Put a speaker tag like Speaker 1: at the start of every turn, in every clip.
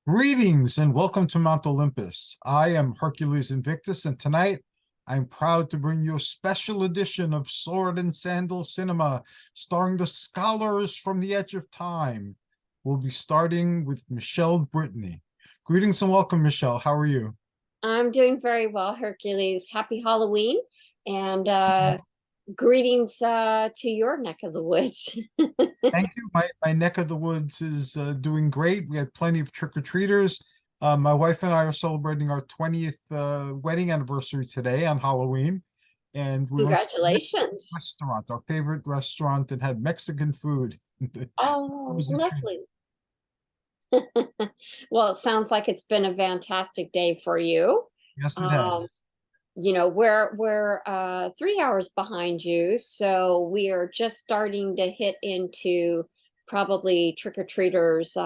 Speaker 1: Greetings and welcome to Mount Olympus. I am Hercules Invictus, and tonight I'm proud to bring you a special edition of Sword and Sandal Cinema, starring the scholars from the edge of time. We'll be starting with Michele Brittany. Greetings and welcome, Michele. How are you?
Speaker 2: I'm doing very well, Hercules. Happy Halloween and greetings to your neck of the woods.
Speaker 1: Thank you. My neck of the woods is doing great. We had plenty of trick-or-treaters. My wife and I are celebrating our 20th wedding anniversary today on Halloween. And we went to a Mexican
Speaker 2: Congratulations.
Speaker 1: restaurant, our favorite restaurant, and had Mexican food. It
Speaker 2: Oh,
Speaker 1: was a treat.
Speaker 2: lovely. Well, it sounds like it's been a fantastic day for you.
Speaker 1: Yes, it
Speaker 2: Um,
Speaker 1: has.
Speaker 2: we're 3 hours behind you, so we are just starting to hit into probably trick-or-treaters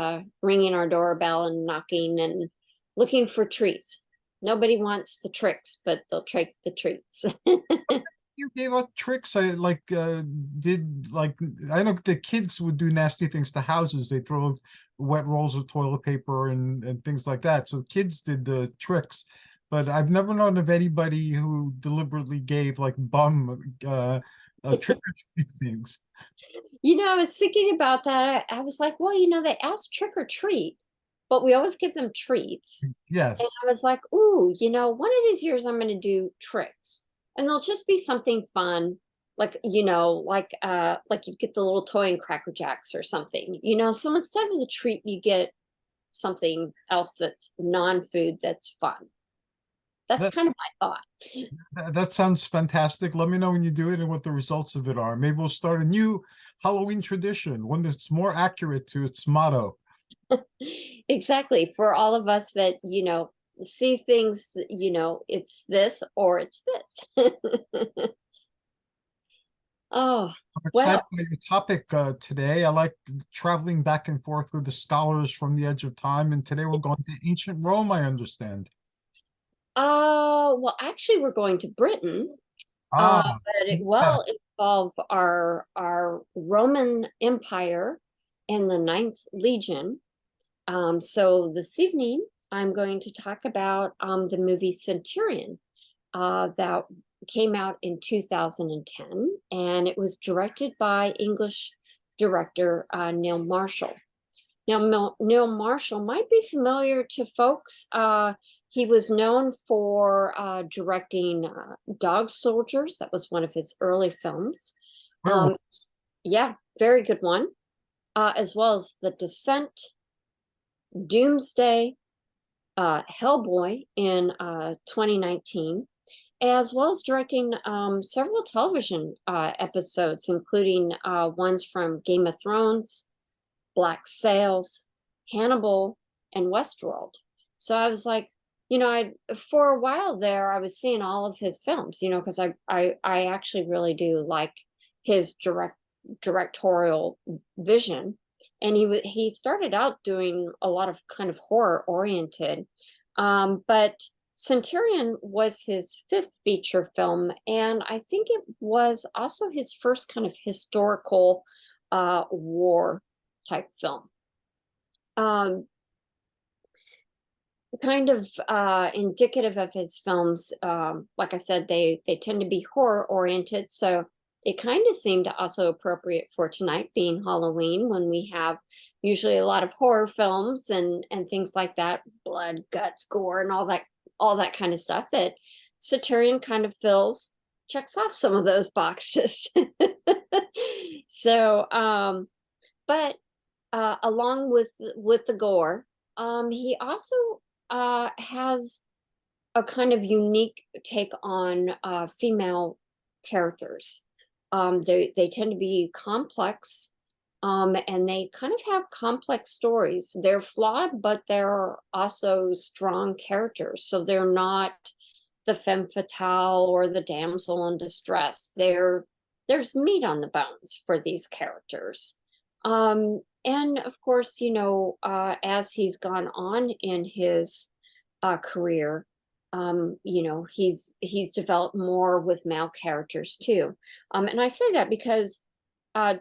Speaker 2: ringing our doorbell and knocking and looking for treats. Nobody wants the tricks, but they'll take the treats.
Speaker 1: You gave out tricks. Did like I know the kids would do nasty things to houses. They throw wet rolls of toilet paper and things like that. So kids did the tricks, but I've never known of anybody who deliberately gave like bum trick or treat things.
Speaker 2: I was thinking about that. I was like, well, they ask trick or treat, but we always give them treats. And
Speaker 1: Yes.
Speaker 2: I was like, ooh, one of these years I'm going to do tricks. And they'll just be something fun, like, like you get the little toy and Cracker Jacks or something. So instead of the treat, you get something else that's non-food that's fun. That's
Speaker 1: That
Speaker 2: kind of my thought.
Speaker 1: that sounds fantastic. Let me know when you do it and what the results of it are. Maybe we'll start a new Halloween tradition, one that's more accurate to its motto.
Speaker 2: Exactly. For all of us that, see things, it's this or it's this. Oh,
Speaker 1: I'm excited
Speaker 2: well,
Speaker 1: by your topic today. I like traveling back and forth with the scholars from the edge of time, and today we're going to ancient Rome, I understand.
Speaker 2: well, actually we're going to Britain,
Speaker 1: Ah,
Speaker 2: but it
Speaker 1: yeah.
Speaker 2: will involve our Roman Empire and the Ninth Legion. So this evening I'm going to talk about the movie Centurion that came out in 2010, and it was directed by English director Neil Marshall. Now, Neil Marshall might be familiar to folks. He was known for directing Dog Soldiers. That was one of his early films. Um,
Speaker 1: Werewolves.
Speaker 2: yeah, very good one. As well as The Descent, Doomsday, Hellboy in 2019, as well as directing several television episodes, including ones from Game of Thrones, Black Sails, Hannibal, and Westworld. So I was like, I for a while there, I was seeing all of his films, because I actually really do like his directorial vision. And he started out doing a lot of kind of horror oriented, but Centurion was his fifth feature film, and I think it was also his first kind of historical war type film. Um, Kind of indicative of his films. Like I said, they tend to be horror oriented, so it kind of seemed also appropriate for tonight, being Halloween, when we have usually a lot of horror films and things like that, blood, guts, gore, and all that kind of stuff. That Saturnian kind of checks off some of those boxes. So, but along with the gore, he also has a kind of unique take on female characters. They tend to be complex, and they kind of have complex stories. They're flawed, but they're also strong characters. So they're not the femme fatale or the damsel in distress. There's meat on the bones for these characters. And of course, as he's gone on in his career, he's developed more with male characters too. And I say that because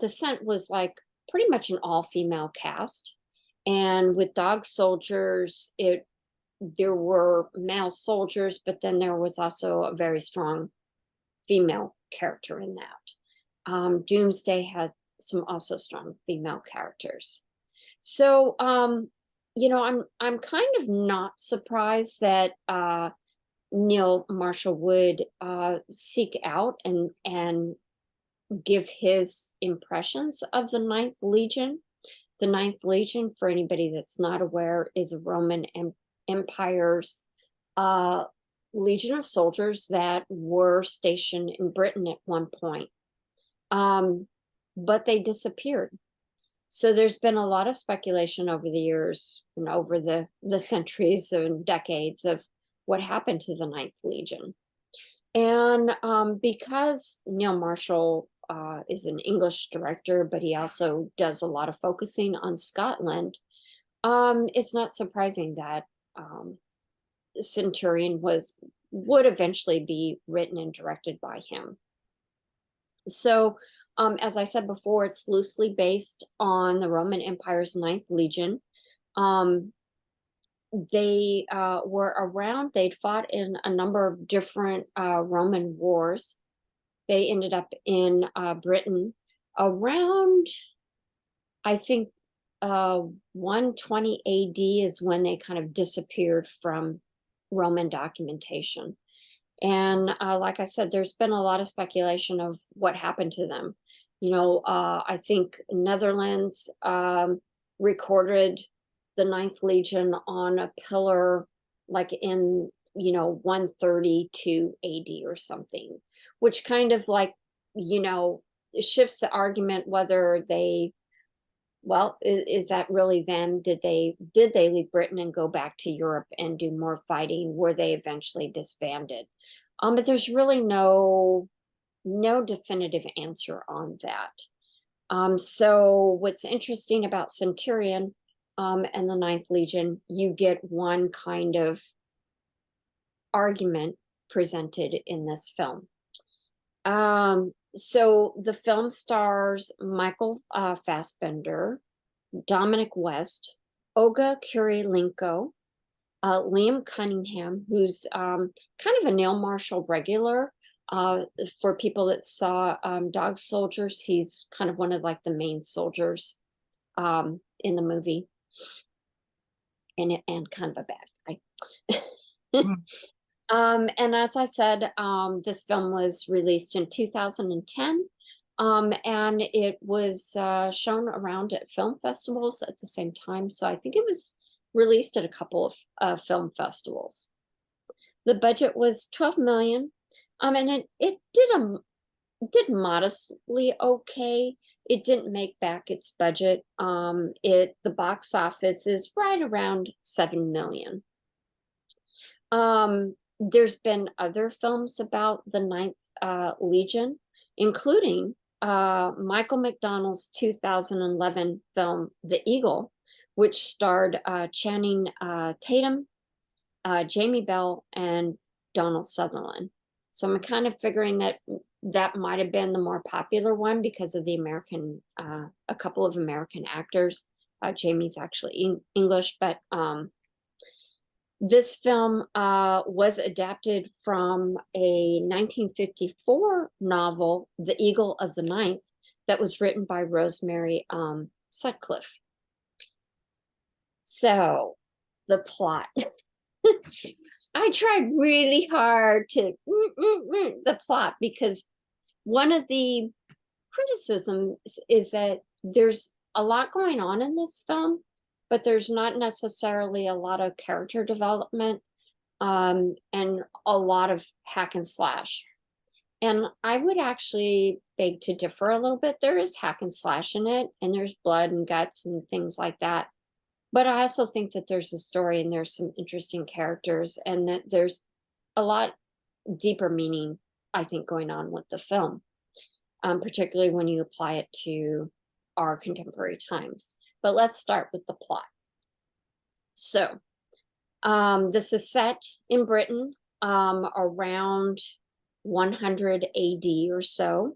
Speaker 2: Descent was like pretty much an all-female cast, And with dog soldiers, there were male soldiers, but then there was also a very strong female character in that. Doomsday has some also strong female characters. So, I'm kind of not surprised that Neil Marshall would seek out and give his impressions of the Ninth Legion. The Ninth Legion, for anybody that's not aware, is a Roman Empire's legion of soldiers that were stationed in Britain at one point. But they disappeared. So there's been a lot of speculation over the years and over the centuries and decades of what happened to the Ninth Legion. And because Neil Marshall is an English director, but he also does a lot of focusing on Scotland, it's not surprising that Centurion would eventually be written and directed by him. So, as I said before, it's loosely based on the Roman Empire's Ninth Legion. They were around, they'd fought in a number of different Roman wars. They ended up in Britain around, I think, 120 AD is when they kind of disappeared from Roman documentation. And like I said, there's been a lot of speculation of what happened to them. I think Netherlands recorded the Ninth Legion on a pillar like in 132 AD or something, which kind of like shifts the argument whether they, well, is that really them? Did they leave Britain and go back to Europe and do more fighting? Were they eventually disbanded? But there's really no definitive answer on that. So what's interesting about Centurion and the Ninth Legion, you get one kind of argument presented in this film. So the film stars Michael Fassbender, Dominic West, Olga Kurylenko, Liam Cunningham, who's kind of a Neil Marshall regular. For people that saw Dog Soldiers, he's kind of one of like the main soldiers in the movie, and kind of a bad guy. And as I said, this film was released in 2010, and it was shown around at film festivals at the same time. So I think it was released at a couple of film festivals. The budget was 12 million, and it did modestly okay. It didn't make back its budget. The box office is right around 7 million. There's been other films about the Ninth Legion, including Michael McDonald's 2011 film, The Eagle, which starred Channing Tatum, Jamie Bell, and Donald Sutherland. So I'm kind of figuring that might have been the more popular one because of the American, a couple of American actors. Jamie's actually English, but this film was adapted from a 1954 novel, The Eagle of the Ninth, that was written by Rosemary Sutcliffe. So, the plot. I tried really hard to the plot because one of the criticisms is that there's a lot going on in this film, but there's not necessarily a lot of character development and a lot of hack and slash. And I would actually beg to differ a little bit. There is hack and slash in it, and there's blood and guts and things like that. But I also think that there's a story and there's some interesting characters, and that there's a lot deeper meaning, I think, going on with the film, particularly when you apply it to our contemporary times. But let's start with the plot. So, this is set in Britain around 100 AD or so.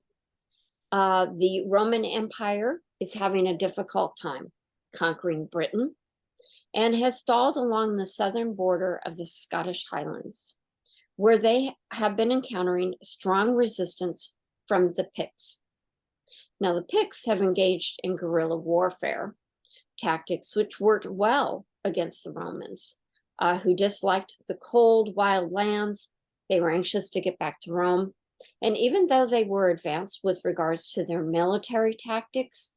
Speaker 2: The Roman Empire is having a difficult time conquering Britain. and has stalled along the southern border of the Scottish Highlands, where they have been encountering strong resistance from the Picts. Now, the Picts have engaged in guerrilla warfare tactics, which worked well against the Romans, who disliked the cold, wild lands. They were anxious to get back to Rome. And even though they were advanced with regards to their military tactics,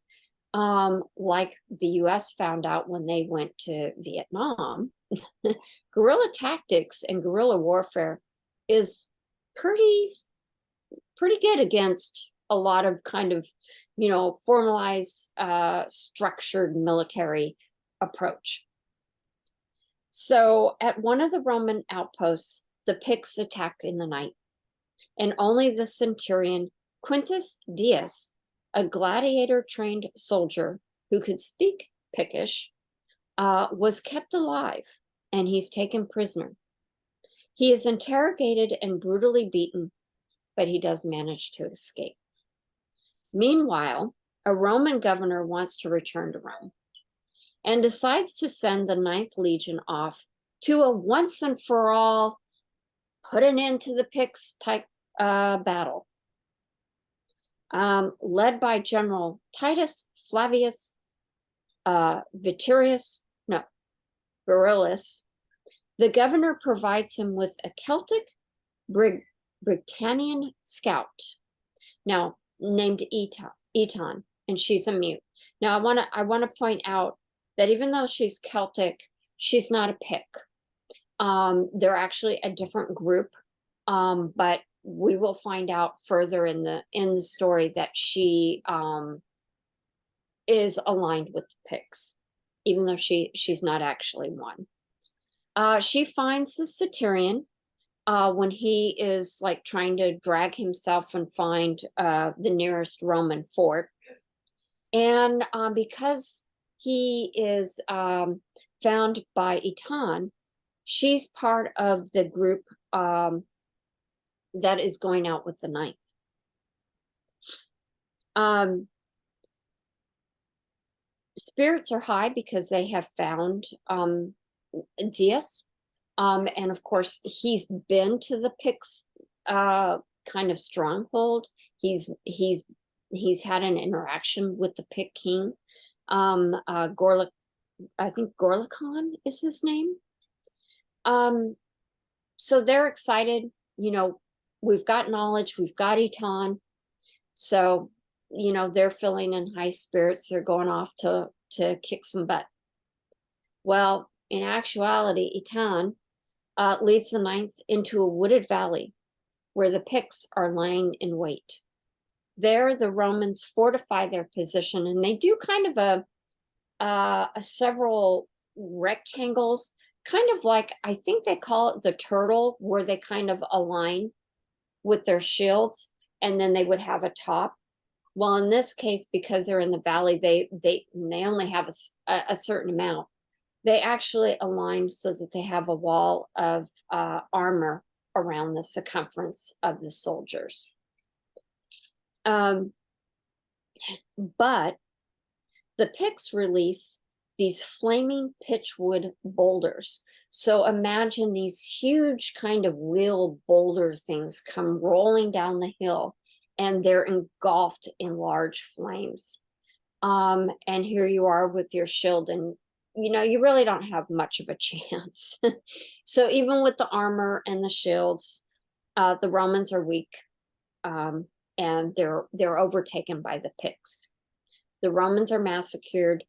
Speaker 2: like the US found out when they went to Vietnam, guerrilla tactics and guerrilla warfare is pretty good against a lot of kind of, formalized, structured military approach. So at one of the Roman outposts, the Picts attack in the night, and only the centurion Quintus Dius, a gladiator-trained soldier who could speak Pictish, was kept alive, and he's taken prisoner. He is interrogated and brutally beaten, but he does manage to escape. Meanwhile, a Roman governor wants to return to Rome and decides to send the Ninth Legion off to a once and for all, put an end to the Picts type battle, led by General Titus Flavius Viturius, no, Virulis. The governor provides him with a Celtic Britannian scout, now named Eton, and she's a mute. Now I want to point out that even though she's Celtic, she's not a Pict. They're actually a different group, but we will find out further in the story that she is aligned with the Picts, even though she's not actually one. She finds the Centurion when he is like trying to drag himself and find the nearest Roman fort. And because he is found by Eton, she's part of the group that is going out with the Ninth. Spirits are high because they have found Dias. And of course, he's been to the Picts kind of stronghold. He's had an interaction with the Pict king. Gorlic, I think Gorlicon is his name. So they're excited. We've got knowledge, we've got Eton. So, they're feeling in high spirits. They're going off to kick some butt. Well, in actuality, Eton leads the Ninth into a wooded valley where the Picts are lying in wait. There, the Romans fortify their position, and they do kind of a several rectangles, kind of like, I think they call it the turtle, where they kind of align with their shields, and then they would have a top. Well, in this case, because they're in the valley, they only have a certain amount. They actually align so that they have a wall of armor around the circumference of the soldiers. But the Picts release these flaming pitchwood boulders. So imagine these huge kind of wheel boulder things come rolling down the hill, and they're engulfed in large flames. And here you are with your shield, and you really don't have much of a chance. So even with the armor and the shields, the Romans are weak, and they're overtaken by the Picts. The Romans are massacred.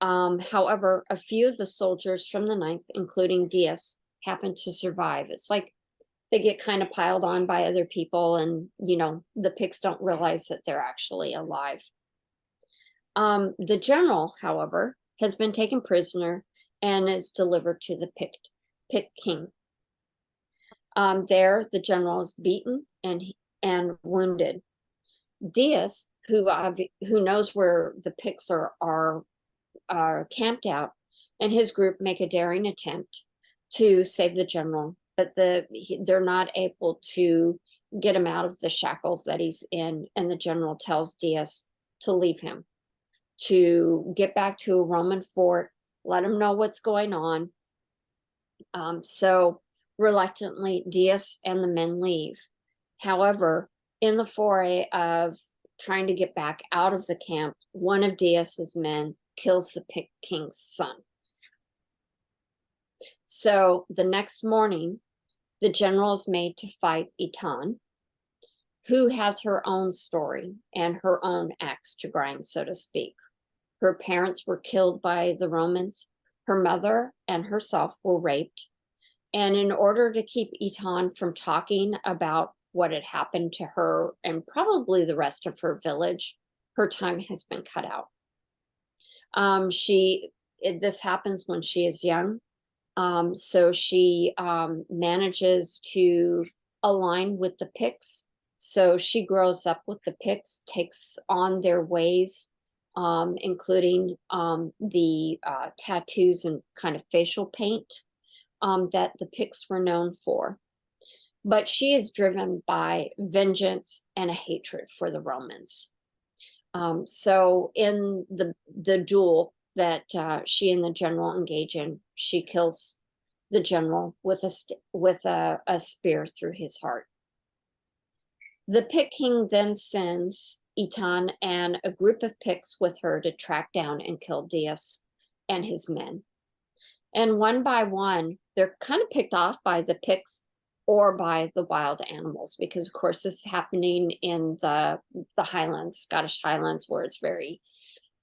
Speaker 2: However, a few of the soldiers from the Ninth, including Dias, happen to survive. It's like they get kind of piled on by other people, and the Picts don't realize that they're actually alive. The general, however, has been taken prisoner and is delivered to the Pict king. There, the general is beaten and wounded. Dias, who knows where the Picts are camped out, and his group make a daring attempt to save the general, but they're not able to get him out of the shackles that he's in, and the general tells Dias to leave him, to get back to a Roman fort, let him know what's going on. So reluctantly, Dias and the men leave. However, in the foray of trying to get back out of the camp, one of Dias's men kills the Pit King's son. So the next morning, the general is made to fight Itan, who has her own story and her own axe to grind, so to speak. Her parents were killed by the Romans. Her mother and herself were raped. And in order to keep Itan from talking about what had happened to her and probably the rest of her village, her tongue has been cut out. This happens when she is young. So she manages to align with the Picts. So she grows up with the Picts, takes on their ways, including the tattoos and kind of facial paint that the Picts were known for. But she is driven by vengeance and a hatred for the Romans. So in the duel that she and the general engage in, she kills the general with a spear through his heart. The Pit King then sends Itan and a group of Picts with her to track down and kill Dias and his men. And one by one, they're kind of picked off by the Picts or by the wild animals, because of course this is happening in the Highlands, Scottish Highlands, where it's very,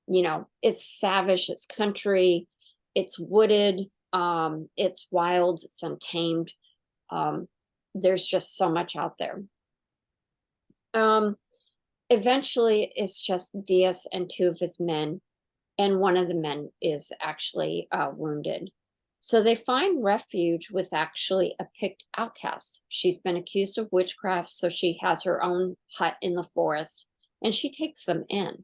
Speaker 2: it's savage, it's country, it's wooded, it's wild, it's untamed. There's just so much out there. Eventually it's just Dias and two of his men, and one of the men is actually wounded. So they find refuge with actually a Pict outcast. She's been accused of witchcraft, so she has her own hut in the forest, and she takes them in.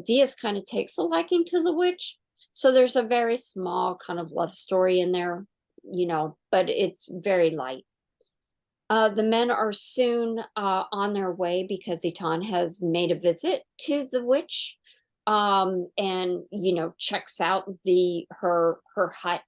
Speaker 2: Dias kind of takes a liking to the witch, so there's a very small kind of love story in there, but it's very light. The men are soon on their way because Itan has made a visit to the witch. And checks out her hut,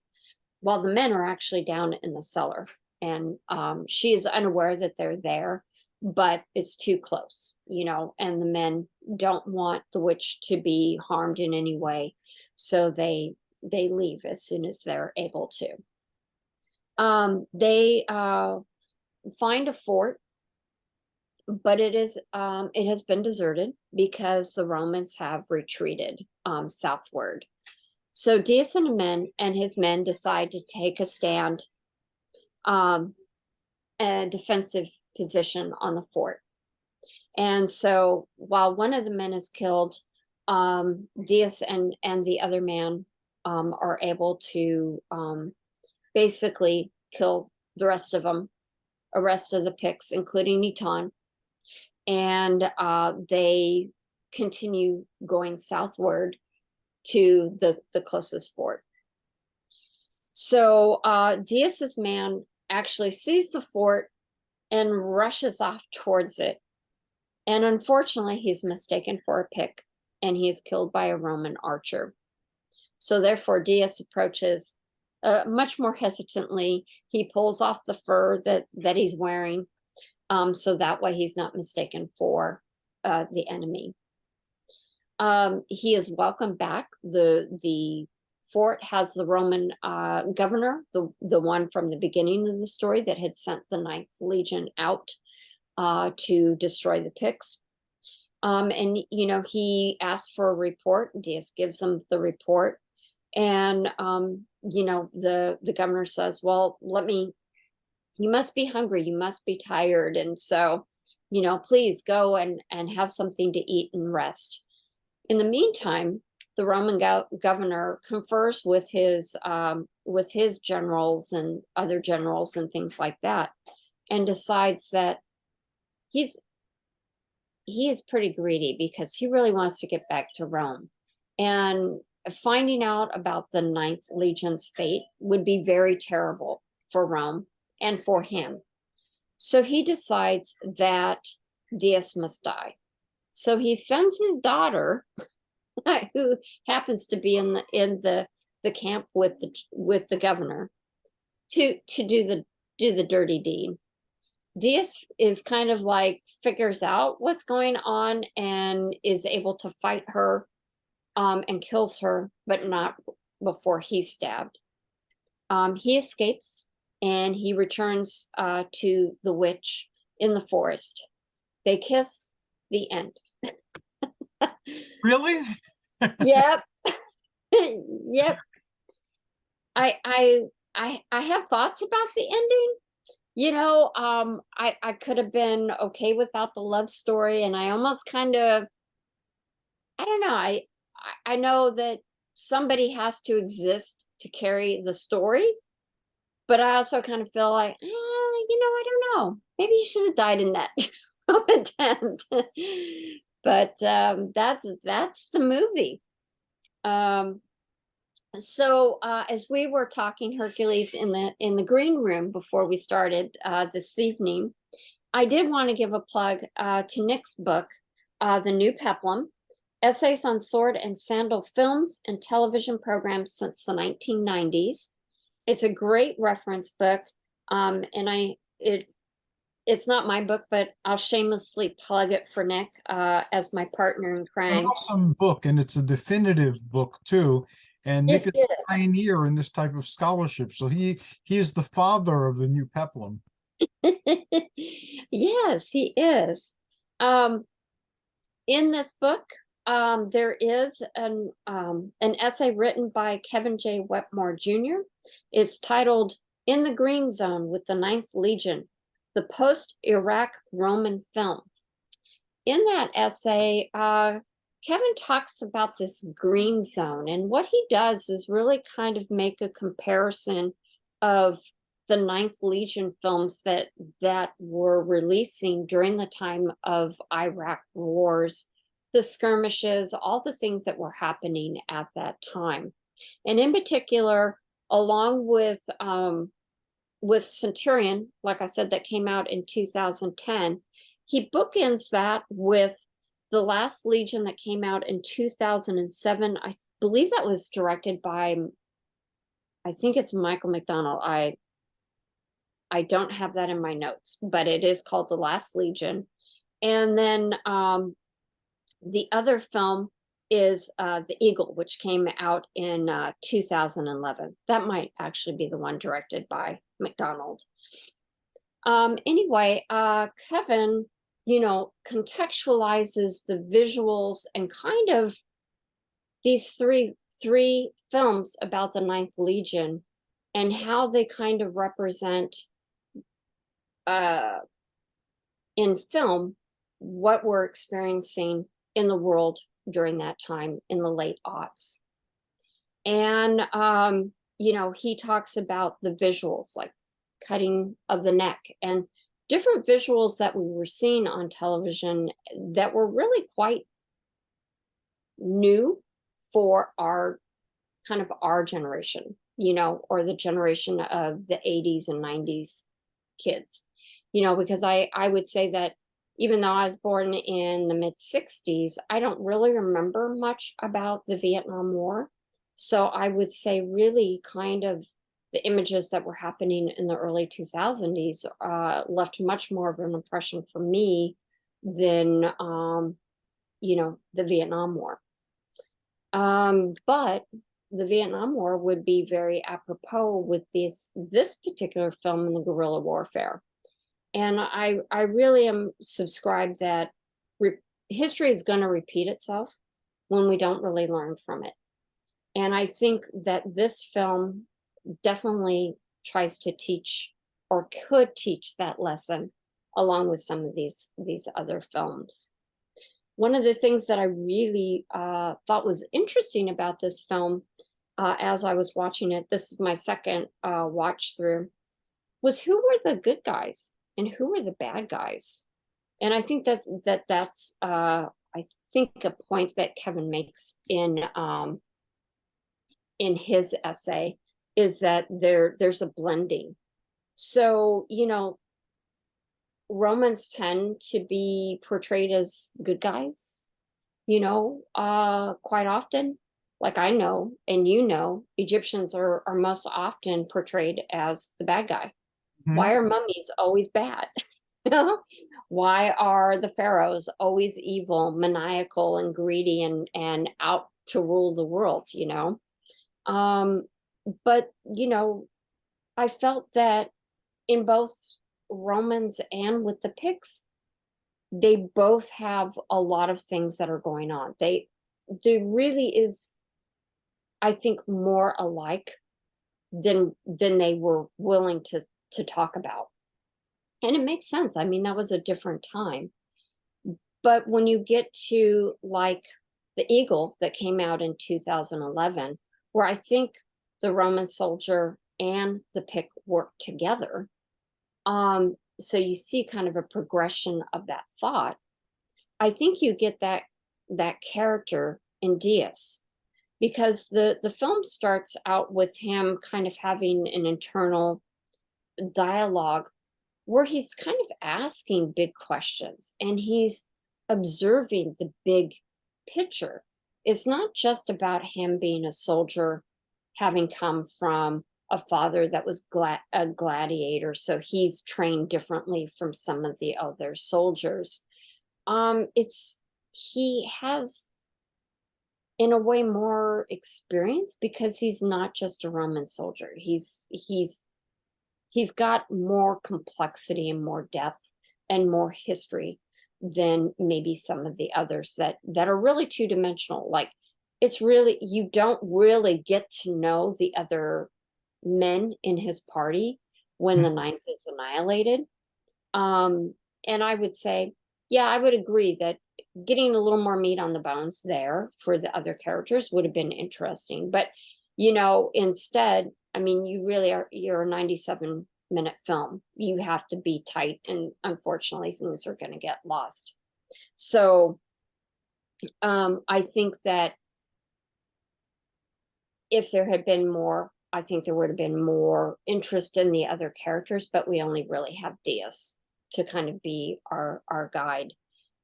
Speaker 2: while the men are actually down in the cellar, and she is unaware that they're there, but it's too close, and the men don't want the witch to be harmed in any way, so they leave as soon as they're able to. They find a fort, but it has been deserted because the Romans have retreated southward. So Dias and his men decide to take a stand, a defensive position on the fort. And so while one of the men is killed, Dias and the other man are able to basically kill the rest of them, the rest of the Picts, including Itan. And they continue going southward to the closest fort. So Dias's man actually sees the fort and rushes off towards it. And unfortunately, he's mistaken for a Pict, and he is killed by a Roman archer. So therefore, Dias approaches much more hesitantly. He pulls off the fur that he's wearing, so that way he's not mistaken for the enemy. He is welcomed back. The fort has the Roman governor, the one from the beginning of the story that had sent the 9th Legion out to destroy the Picts. And he asks for a report. Dias gives them the report, and the governor says, "Well, you must be hungry, you must be tired, and so, please go and have something to eat and rest." In the meantime, the Roman governor confers with his generals and other generals and things like that, and decides that he is pretty greedy because he really wants to get back to Rome. And finding out about the 9th Legion's fate would be very terrible for Rome and for him. So he decides that Dias must die. So he sends his daughter who happens to be in the camp with the governor to do the dirty deed. Diaz is kind of like figures out what's going on and is able to fight her and kills her, but not before he's stabbed. He escapes and he returns to the witch in the forest. They kiss. The end.
Speaker 1: Really?
Speaker 2: Yep. Yep. I have thoughts about the ending. I could have been okay without the love story, and I almost kind of, I don't know. I know that somebody has to exist to carry the story, but I also kind of feel like, I don't know. Maybe you should have died in that moment end. But that's the movie. So as we were talking Hercules in the green room before we started this evening, I did want to give a plug to Nick's book, The New Peplum, Essays on Sword and Sandal Films and Television Programs Since the 1990s. It's a great reference book, and it's not my book, but I'll shamelessly plug it for Nick as my partner in
Speaker 1: An
Speaker 2: crime.
Speaker 1: awesome book, and it's a definitive book too. And Nick
Speaker 2: It
Speaker 1: is a pioneer in this type of scholarship, so he is the father of the new peplum.
Speaker 2: is. Yes, he is. Um, in this book, there is an essay written by Kevin J. Wetmore Jr. It's titled "In the Green Zone with the Ninth Legion: The Post-Iraq Roman Film." In that essay, Kevin talks about this green zone, and what he does is really kind of make a comparison of the Ninth Legion films that were releasing during the time of Iraq wars, the skirmishes, all the things that were happening at that time. And in particular, along with Centurion, like I said, that came out in 2010, he bookends that with The Last Legion that came out in 2007. I believe that was directed by, I think it's Michael McDonald. I don't have that in my notes, but it is called The Last Legion. And then the other film is The Eagle, which came out in 2011. That might actually be the one directed by McDonald. Anyway, Kevin, contextualizes the visuals and kind of these three films about the Ninth Legion and how they kind of represent in film what we're experiencing in the world during that time in the late aughts. And he talks about the visuals like cutting of the neck and different visuals that we were seeing on television that were really quite new for our kind of our generation, or the generation of the 80s and 90s kids, because I would say that even though I was born in the mid 60s, I don't really remember much about the Vietnam War. So I would say really kind of the images that were happening in the early 2000s left much more of an impression for me than, the Vietnam War. But the Vietnam War would be very apropos with this particular film in the guerrilla warfare. And I really am subscribed that history is going to repeat itself when we don't really learn from it. And I think that this film definitely tries to teach or could teach that lesson along with some of these other films. One of the things that I really thought was interesting about this film as I was watching it, this is my second watch through, was who were the good guys and who were the bad guys. And I think that's I think a point that Kevin makes in his essay is that there's a blending. So, Romans tend to be portrayed as good guys. quite often, like I know, and Egyptians are most often portrayed as the bad guy. Why
Speaker 1: Mhm.
Speaker 2: are mummies always bad? Why are the pharaohs always evil, maniacal, and greedy and out to rule the world, Um, but I felt that in both Romans and with the Picts, they both have a lot of things that are going on. There really is, I think, more alike than they were willing to talk about. And it makes sense. I mean, that was a different time. But when you get to like the Eagle that came out in 2011, where I think the Roman soldier and the Pict worked together, so you see kind of a progression of that thought. I think you get that character in Diaz, because the film starts out with him kind of having an internal dialogue where he's kind of asking big questions and he's observing the big picture. It's not just about him being a soldier, having come from a father that was a gladiator, so he's trained differently from some of the other soldiers. It's he has in a way more experience because he's not just a Roman soldier. He's got more complexity and more depth and more history than maybe some of the others that are really two-dimensional. Like, it's really, you don't really get to know the other men in his party when the ninth is annihilated. um and I would say, yeah, I would agree that getting a little more meat on the bones there for the other characters would have been interesting. But instead, I mean, you're a 97-minute film. You have to be tight, and unfortunately things are going to get lost. So I think that if there had been more, I think there would have been more interest in the other characters, but we only really have Diaz to kind of be our guide.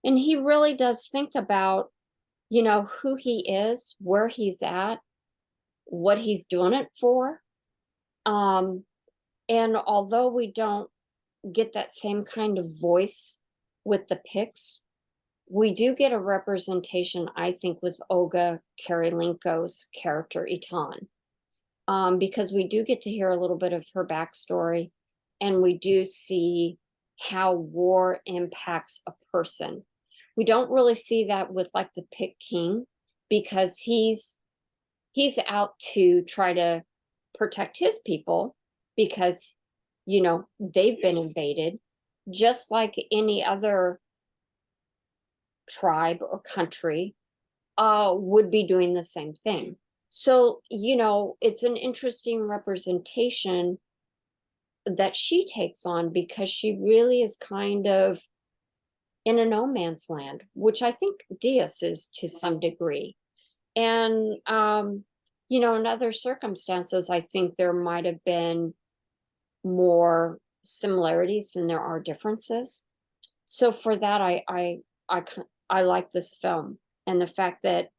Speaker 2: And he really does think about, who he is, where he's at, what he's doing it for. Um, and although we don't get that same kind of voice with the Picts, we do get a representation, I think, with Olga Kurylenko's character Eton, because we do get to hear a little bit of her backstory, and we do see how war impacts a person. We don't really see that with like the Pict King, because he's out to try to protect his people because they've been invaded, just like any other tribe or country would be doing the same thing. So, it's an interesting representation that she takes on, because she really is kind of in a no man's land, which I think Diaz is to some degree. And, in other circumstances, I think there might have been more similarities than there are differences. So for that, I, I like this film, and the fact that,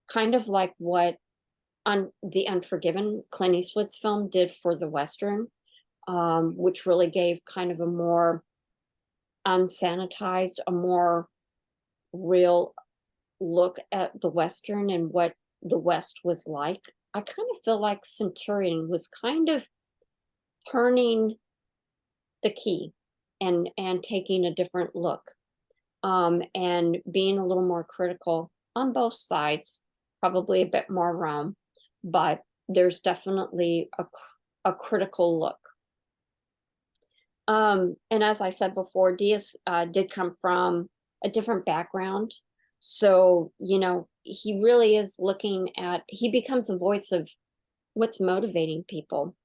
Speaker 2: kind of like what on The Unforgiven, Clint Eastwood's film, did for the Western, which really gave kind of a more unsanitized, a more real look at the Western and what the West was like. I kind of feel like Centurion was kind of turning the key and taking a different look, and being a little more critical on both sides, probably a bit more Rome, but there's definitely a critical look. And as I said before, Diaz did come from a different background. So, he really is he becomes a voice of what's motivating people,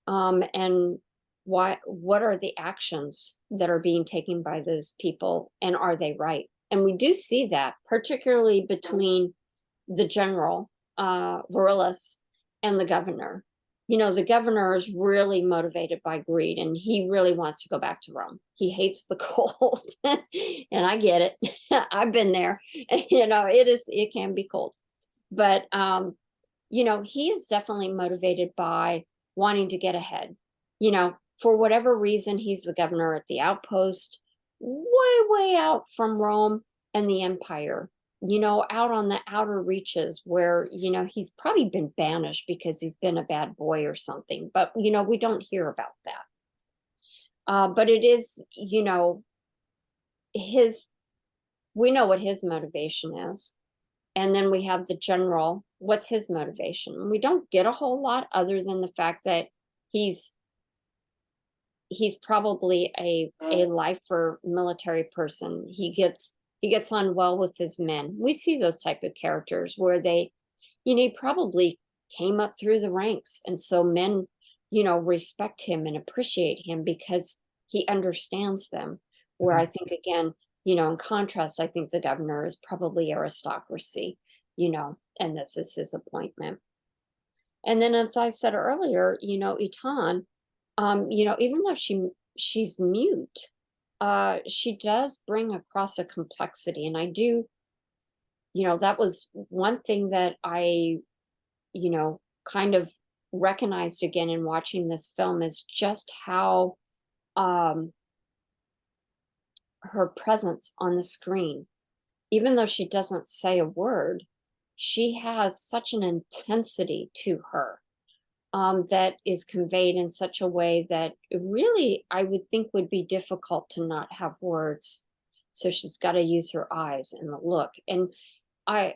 Speaker 2: and what are the actions that are being taken by those people, and are they right? And we do see that, particularly between the general, Varillas, and the governor. the governor is really motivated by greed, and he really wants to go back to Rome. He hates the cold, and I get it. I've been there. It can be cold, but he is definitely motivated by wanting to get ahead. For whatever reason, he's the governor at the outpost, way out from Rome and the empire, out on the outer reaches where, he's probably been banished because he's been a bad boy or something. But, we don't hear about that. But it is, we know what his motivation is. And then we have the general. What's his motivation? We don't get a whole lot other than the fact that he's probably a lifer military person. He gets on well with his men. We see those type of characters where they, he probably came up through the ranks, and so men, respect him and appreciate him because he understands them. Where I think, again, in contrast, I think the governor is probably aristocracy, and this is his appointment. And then, as I said earlier, Eton, even though she's mute, she does bring across a complexity. And I do, that was one thing that I, kind of recognized again in watching this film, is just how her presence on the screen, even though she doesn't say a word, she has such an intensity to her. That is conveyed in such a way that really, I would think, would be difficult to not have words. So she's got to use her eyes and the look. And I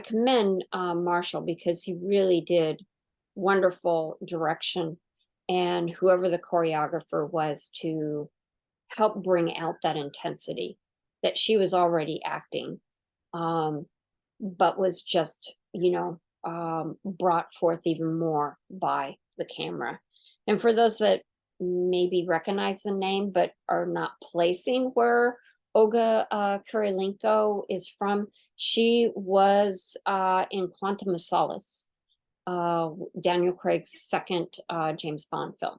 Speaker 2: commend Marshall, because he really did wonderful direction, and whoever the choreographer was, to help bring out that intensity that she was already acting, but was just, brought forth even more by the camera. And for those that maybe recognize the name but are not placing where Olga Kurylenko is from, she was in Quantum of Solace, Daniel Craig's second James Bond film.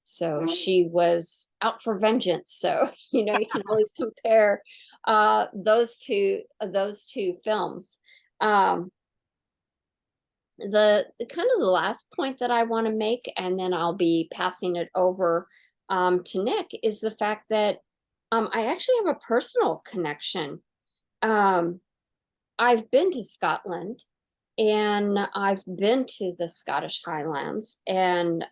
Speaker 2: So she was out for vengeance. So you can always compare those two films. The kind of the last point that I want to make, and then I'll be passing it over to Nick, is the fact that I actually have a personal connection. I've been to Scotland, and I've been to the Scottish Highlands, and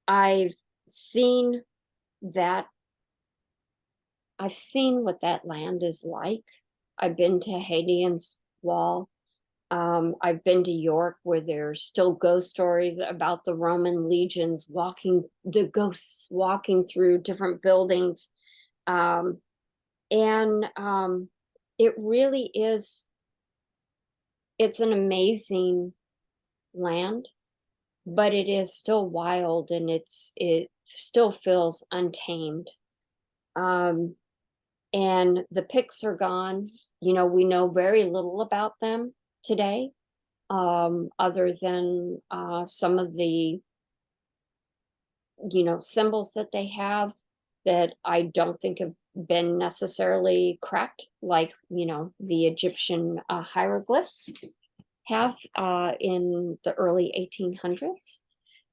Speaker 2: I've seen that. I've seen what that land is like. I've been to Hadrian's Wall. I've been to York, where there's still ghost stories about the Roman legions the ghosts walking through different buildings. It really is, it's an amazing land, but it is still wild, and it still feels untamed. And the Picts are gone. We know very little about them today, other than some of the symbols that they have that I don't think have been necessarily cracked, like the Egyptian hieroglyphs have in the early 1800s.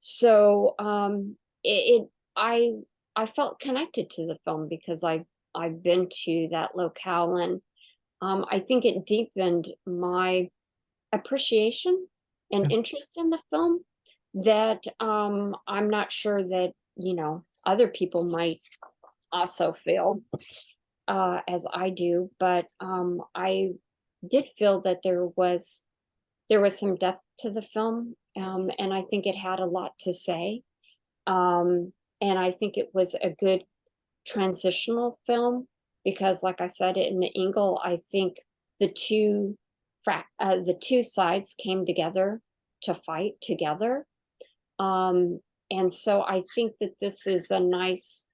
Speaker 2: So I felt connected to the film because I've been to that locale, and I think it deepened my appreciation and interest in the film that I'm not sure that other people might also feel as I do, but I did feel that there was some depth to the film, and I think it had a lot to say, and I think it was a good transitional film because, like I said, in the Ingle, I think the two sides came together to fight together. And so I think that this is a nice,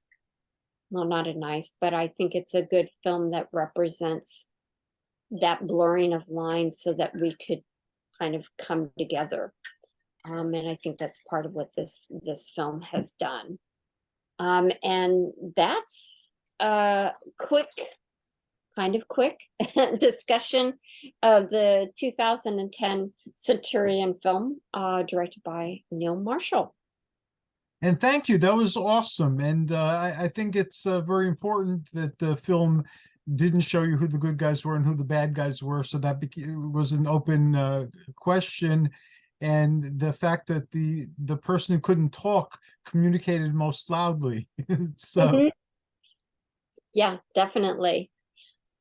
Speaker 2: well, not a nice, but I think it's a good film that represents that blurring of lines so that we could kind of come together. And I think that's part of what this film has done. And that's a kind of quick discussion of the 2010 Centurion film, directed by Neil Marshall.
Speaker 1: And thank you. That was awesome. And I think it's very important that the film didn't show you who the good guys were and who the bad guys were. So that was an open question. And the fact that the person who couldn't talk communicated most loudly. So
Speaker 2: Yeah, definitely.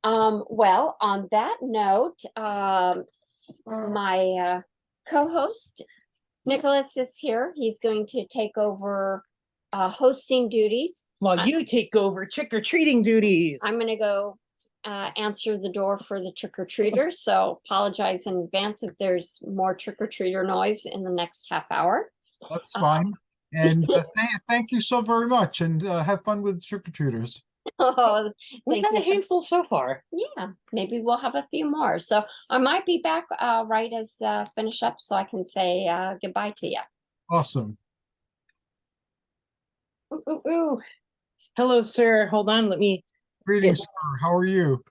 Speaker 2: Well, on that note, my co-host Nicholas is here. He's going to take over hosting duties.
Speaker 3: While you take over trick-or-treating duties.
Speaker 2: I'm going to go answer the door for the trick-or-treaters. So apologize in advance if there's more trick-or-treater noise in the next half hour.
Speaker 1: that's fine. And thank you so very much. And have fun with trick-or-treaters.
Speaker 2: Oh,
Speaker 3: We've had a handful so far.
Speaker 2: yeah, maybe we'll have a few more. So I might be back right as finish up so I can say goodbye to you.
Speaker 1: Awesome.
Speaker 3: Ooh, ooh, ooh. Hello, sir. Hold on. Let me.
Speaker 1: Greetings, sir. How are you?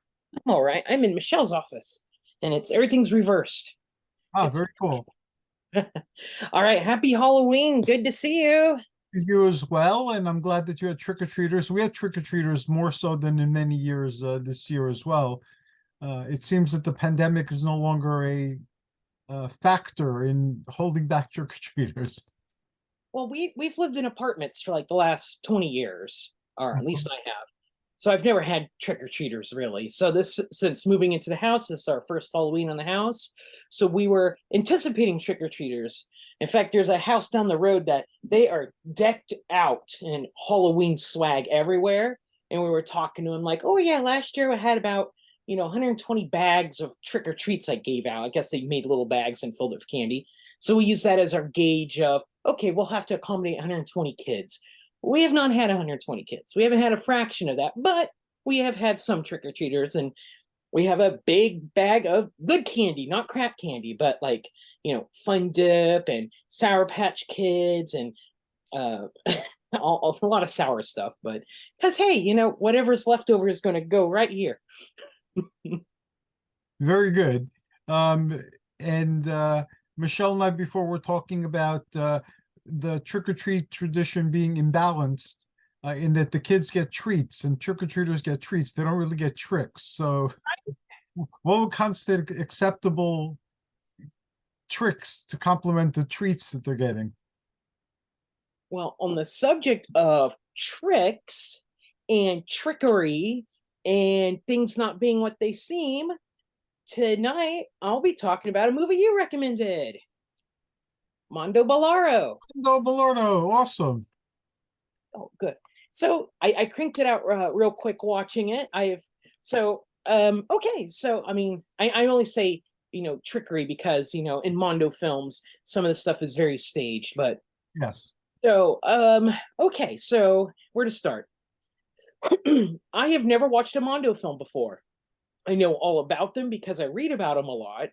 Speaker 3: I'm all right. I'm in Michelle's office, and everything's reversed.
Speaker 1: Very cool.
Speaker 3: All right. Happy Halloween. Good to see you.
Speaker 1: You as well, and I'm glad that you had trick-or-treaters. We had trick-or-treaters more so than in many years this year as well. It seems that the pandemic is no longer a factor in holding back trick-or-treaters.
Speaker 3: Well, we've lived in apartments for like the last 20 years, or at least I have. So I've never had trick-or-treaters really. So since moving into the house, this is our first Halloween in the house. So we were anticipating trick-or-treaters. In fact, there's a house down the road that they are decked out in Halloween swag everywhere. And we were talking to them like, oh yeah, last year I had about, 120 bags of trick-or-treats I gave out. I guess they made little bags and filled it with candy. So we use that as our gauge of, okay, we'll have to accommodate 120 kids. We have not had 120 kids. We haven't had a fraction of that, but we have had some trick-or-treaters, and we have a big bag of good candy, not crap candy, but like, Fun Dip and Sour Patch Kids and a lot of sour stuff. But because, hey, whatever's left over is going to go right here.
Speaker 1: Very good. And Michelle and I before were talking about the trick-or-treat tradition being imbalanced in that the kids get treats and trick-or-treaters get treats. They don't really get tricks. So what would constitute acceptable tricks to complement the treats that they're getting?
Speaker 3: Well, on the subject of tricks and trickery and things not being what they seem, tonight I'll be talking about a movie you recommended, Mondo Balordo.
Speaker 1: Mondo Balordo, awesome.
Speaker 3: Oh, good. So I cranked it out real quick watching it. Okay. So I mean, I only say trickery because in Mondo films some of the stuff is very staged, but
Speaker 1: yes.
Speaker 3: So okay, so where to start? I have never watched a Mondo film before. I know all about them because I read about them a lot,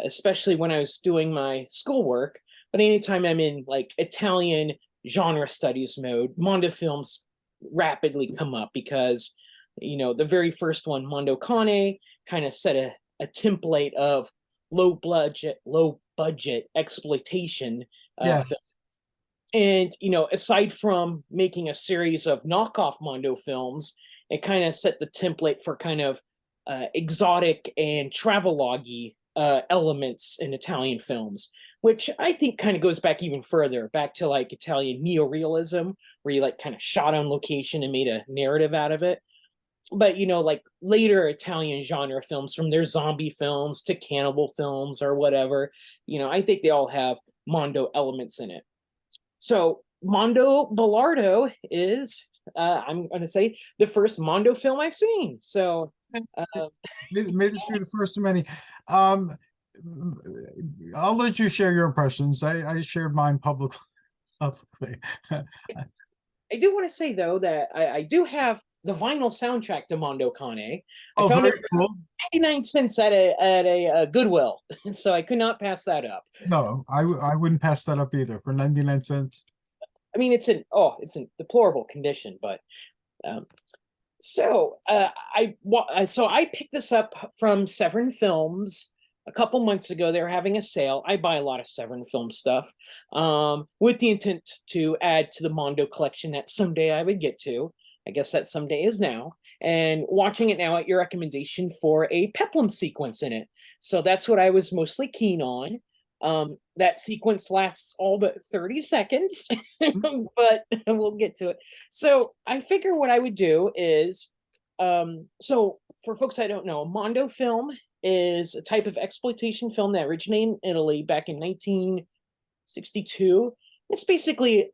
Speaker 3: especially when I was doing my schoolwork. But anytime I'm in like Italian genre studies mode, Mondo films rapidly come up because, the very first one, Mondo Cane, kind of set a template of low budget exploitation.
Speaker 1: Yes.
Speaker 3: And, aside from making a series of knockoff Mondo films, it kind of set the template for kind of exotic and travelogue elements in Italian films, which I think kind of goes back even further, back to like Italian neorealism, where you like kind of shot on location and made a narrative out of it. But, like later Italian genre films, from their zombie films to cannibal films or whatever, I think they all have Mondo elements in it. So Mondo Balordo is, I'm going to say, the first Mondo film I've seen. So
Speaker 1: may this be the first of many. I'll let you share your impressions. I shared mine publicly.
Speaker 3: I do want to say, though, that I do have the vinyl soundtrack to Mondo Kane. I
Speaker 1: Oh,
Speaker 3: found it
Speaker 1: very cool.
Speaker 3: 99 cents at a Goodwill, so I could not pass that up.
Speaker 1: No, I wouldn't pass that up either for 99 cents.
Speaker 3: I mean, it's in deplorable condition, but um, so I picked this up from Severn Films a couple months ago. They were having a sale. I buy a lot of Severn Film stuff, with the intent to add to the Mondo collection that someday I would get to. I guess that someday is now. And watching it now at your recommendation for a peplum sequence in it. So that's what I was mostly keen on. That sequence lasts all but 30 seconds, but we'll get to it. So I figure what I would do is, so for folks I don't know, Mondo film is a type of exploitation film that originated in Italy back in 1962. It's basically a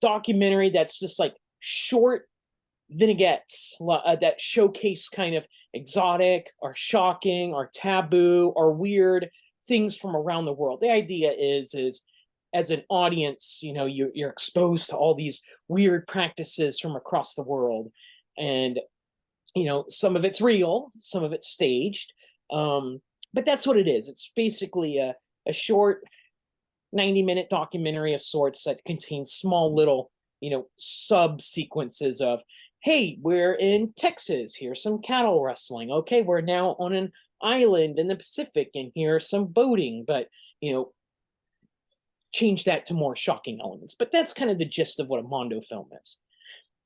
Speaker 3: documentary that's just like short vignettes that showcase kind of exotic or shocking or taboo or weird things from around the world. The idea is as an audience, you know, you're exposed to all these weird practices from across the world, and you know, some of it's real, some of it's staged, but that's what it is. It's basically a short 90-minute documentary of sorts that contains small little, you know, sub sequences of, hey, we're in Texas, here's some cattle rustling, okay, we're now on an island in the Pacific and here's some boating, but you know, change that to more shocking elements. But that's kind of the gist of what a Mondo film is.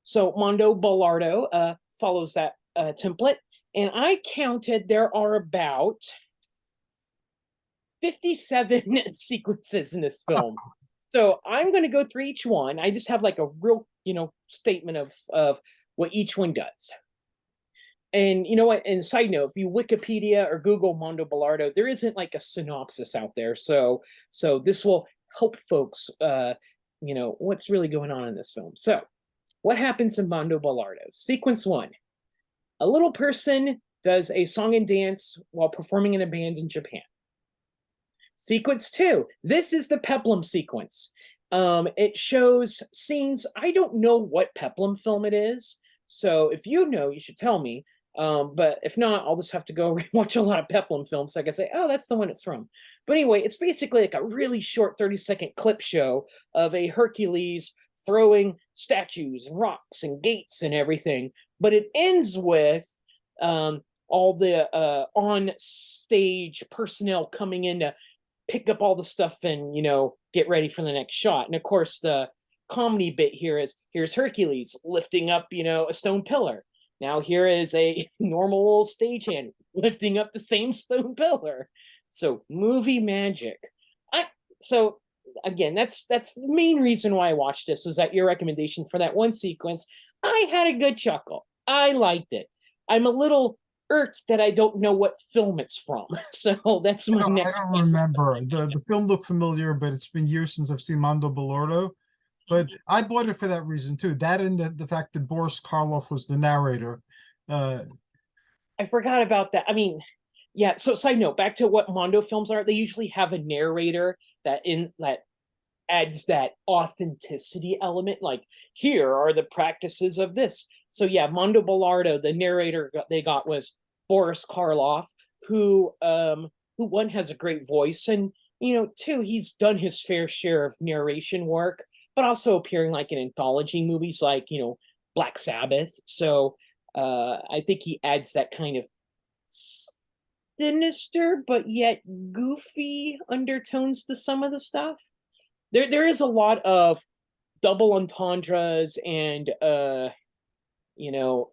Speaker 3: So Mondo Balordo follows that template, and I counted there are about 57 sequences in this film. So I'm going to go through each one. I just have like a real, you know, statement of what each one does. And you know what? And side note, if you Wikipedia or Google Mondo Balordo, there isn't like a synopsis out there. So this will help folks, you know, what's really going on in this film. So what happens in Mondo Balordo? Sequence 1. A little person does a song and dance while performing in a band in Japan. Sequence 2. This is the peplum sequence. It shows scenes. I don't know what peplum film it is. So if you know, you should tell me. But if not, I'll just have to go watch a lot of peplum films so I can say, oh, that's the one it's from. But anyway, it's basically like a really short 30-second clip show of a Hercules throwing statues and rocks and gates and everything. But it ends with all the on stage personnel coming in to pick up all the stuff and, you know, get ready for the next shot. And of course, the comedy bit here is, here's Hercules lifting up, you know, a stone pillar. Now here is a normal old stagehand lifting up the same stone pillar. So movie magic. So again, that's the main reason why I watched this, was at your recommendation for that one sequence. I had a good chuckle. I liked it. I'm a little irked that I don't know what film it's from. So that's my next.
Speaker 1: I don't remember. The film looked familiar, but it's been years since I've seen Mondo Balordo. But I bought it for that reason too. That and the fact that Boris Karloff was the narrator.
Speaker 3: I forgot about that. I mean, yeah. So side note, back to what Mondo films are, they usually have a narrator that adds that authenticity element. Like, here are the practices of this. So yeah, Mondo Balordo, the narrator they got was Boris Karloff, who one has a great voice, and you know, two, he's done his fair share of narration work, but also appearing like in anthology movies like, you know, Black Sabbath. So I think he adds that kind of sinister but yet goofy undertones to some of the stuff. There is a lot of double entendres and you know,